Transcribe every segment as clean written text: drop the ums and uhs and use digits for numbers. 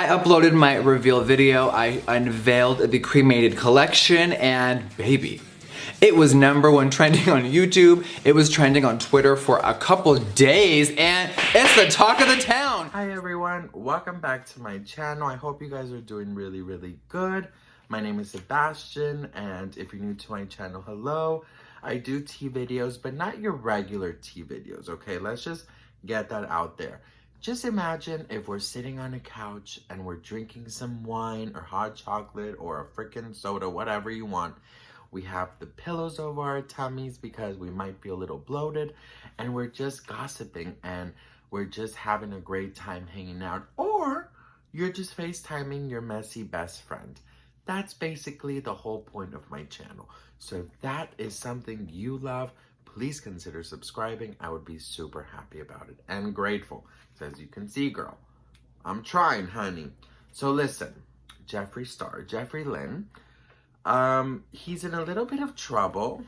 I uploaded my reveal video. I unveiled the cremated collection, and baby, it was #1 trending on YouTube. It was trending on Twitter for a couple days, and it's the talk of the town. Hi everyone, welcome back to my channel. I hope you guys are doing really good. My name is Sebastian, and if you're new to my channel, hello. I do tea videos, but not your regular tea videos, okay? Let's just get that out there. Just imagine if we're sitting on a couch and we're drinking some wine or hot chocolate or a freaking soda, whatever you want. We have the pillows over our tummies because we might be a little bloated, and we're just gossiping and we're just having a great time hanging out. Or you're just FaceTiming your messy best friend. That's basically the whole point of my channel. So if that is something you love, please consider subscribing. I would be super happy about it and grateful. So as you can see, girl, I'm trying, honey. So listen, Jeffree Star, Jeffree Lynn, he's in a little bit of trouble,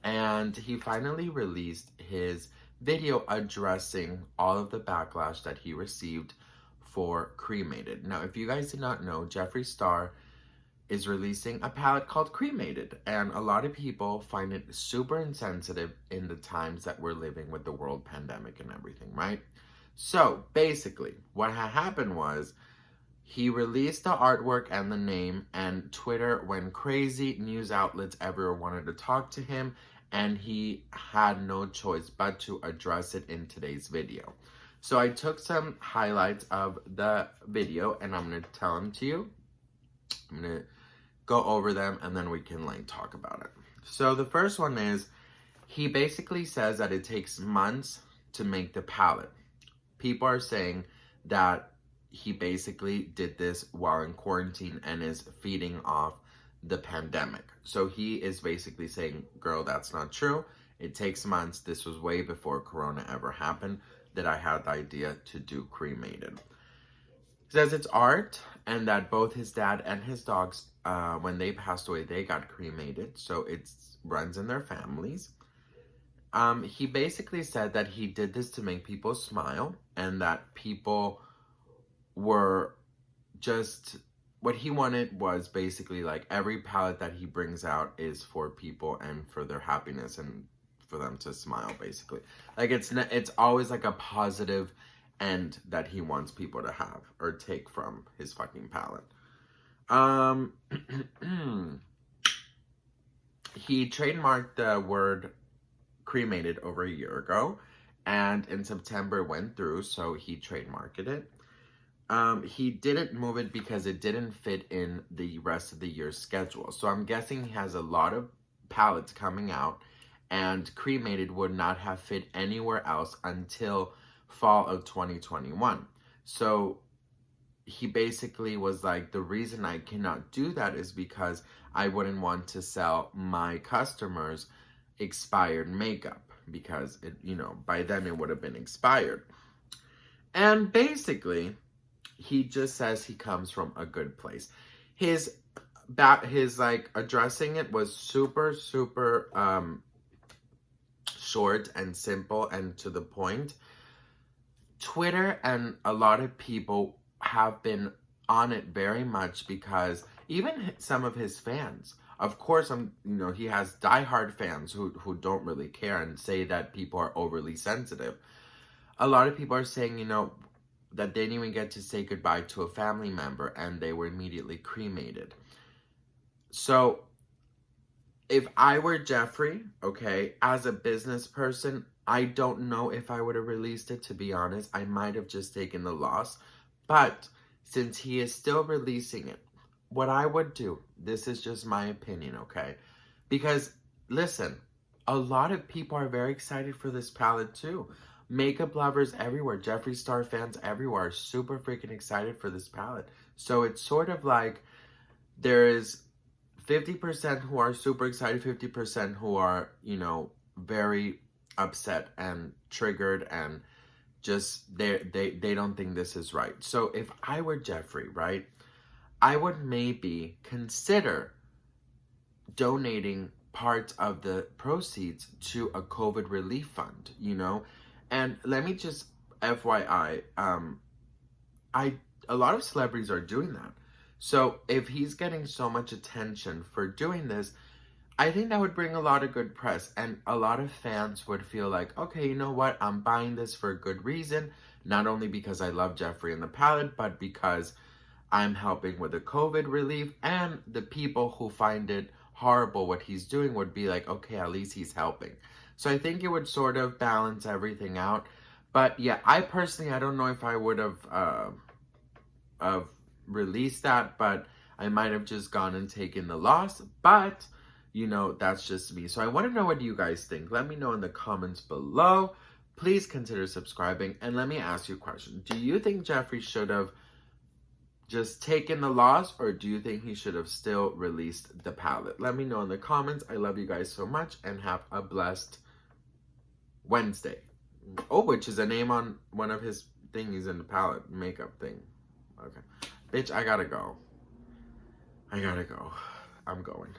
and he finally released his video addressing all of the backlash that he received for Cremated. Now, if you guys did not know, Jeffree Star is releasing a palette called Cremated, and a lot of people find it super insensitive in the times that we're living with the world pandemic and everything, right? So basically what had happened was he released the artwork and the name, and Twitter went crazy. News outlets everywhere wanted to talk to him, and he had no choice but to address it in today's video. So I took some highlights of the video and I'm going to tell them to you. I'm going to go over them and then we can talk about it. So the first one is, he basically says that it takes months to make the palette. People are saying that he basically did this while in quarantine and is feeding off the pandemic. So he is basically saying, girl, that's not true. It takes months. This was way before Corona ever happened that I had the idea to do Cremated. He says it's art, and that both his dad and his dogs, when they passed away, they got cremated. So it runs in their families. He basically said that he did this to make people smile, and that people were just, what he wanted was basically every palette that he brings out is for people and for their happiness and for them to smile, basically. It's always a positive end that he wants people to have or take from his fucking palette. He trademarked the word cremated over a year ago, and in September went through, so he trademarked it. He didn't move it because it didn't fit in the rest of the year's schedule. So I'm guessing he has a lot of palettes coming out, and Cremated would not have fit anywhere else until fall of 2021. So he basically was like, the reason I cannot do that is because I wouldn't want to sell my customers expired makeup, because it, by then it would have been expired. And basically he just says he comes from a good place. His addressing it was super short and simple and to the point. Twitter and a lot of people have been on it very much, because even some of his fans, of course, he has diehard fans who don't really care and say that people are overly sensitive. A lot of people are saying, that they didn't even get to say goodbye to a family member and they were immediately cremated. So if I were Jeffree, okay, as a business person, I don't know if I would have released it, to be honest. I might have just taken the loss. But since he is still releasing it, what I would do, this is just my opinion, okay? Because, listen, a lot of people are very excited for this palette too. Makeup lovers everywhere, Jeffree Star fans everywhere are super freaking excited for this palette. So it's sort of like there is 50% who are super excited, 50% who are, very upset and triggered and just they don't think this is right. So if I were Jeffree, right, I would maybe consider donating part of the proceeds to a COVID relief fund, And let me just FYI, I a lot of celebrities are doing that. So if he's getting so much attention for doing this, I think that would bring a lot of good press, and a lot of fans would feel like, okay, you know what? I'm buying this for a good reason, not only because I love Jeffree and the palette, but because I'm helping with the COVID relief, and the people who find it horrible what he's doing would be like, okay, at least he's helping. So I think it would sort of balance everything out. But yeah, I personally, I don't know if I would have released that, but I might have just gone and taken the loss. But you know, that's just me. So I want to know what you guys think. Let me know in the comments below. Please consider subscribing. And let me ask you a question. Do you think Jeffree should have just taken the loss, or do you think he should have still released the palette? Let me know in the comments. I love you guys so much, and have a blessed Wednesday. Oh, which is a name on one of his thingies in the palette makeup thing. Okay. Bitch, I gotta go. I'm going.